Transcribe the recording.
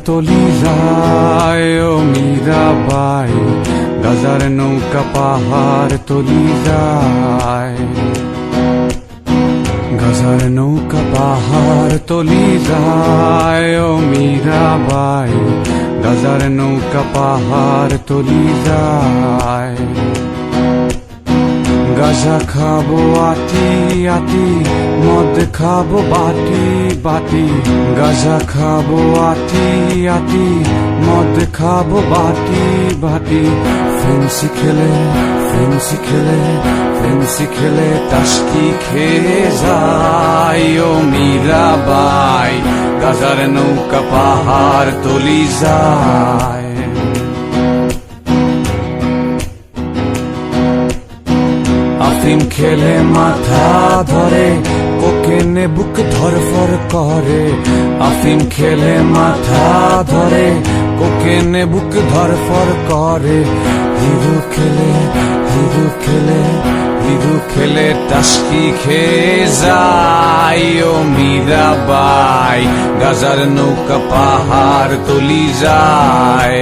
তলি যায় ও মীরাবাই, গাজার নৌকা পাহাড় তলি যায়। গাজার নৌকা পাহাড় তলি যায় ও মীরাবাই, গাজার নৌকা পাহাড় তলি যায়। গাজা খাবো আটি আটি, মদ খাবো বাটি বাটি। গাজা খাবো আটি আটি, মদ খাবো বাটি বাটি। ফেন্সি খেলে ফেন্সি খেলে ফেন্সি খেলে টাসকি খেয়ে যাই ও মীরাবাই, গাজার নৌকা পাহাড় তলি যায়। আফিম খেলে মাথা ধরে, কোকেনে বুক ধরফর করে। আফিম খেলে মাথা ধরে, কোকেনে বুক ধরফর করে। হিরু খেলে হিরু খেলে হিরু খেলে টাসকি খেয়ে যাই ও মীরাবাই, গাজার নৌকা পাহাড় তলি যায়।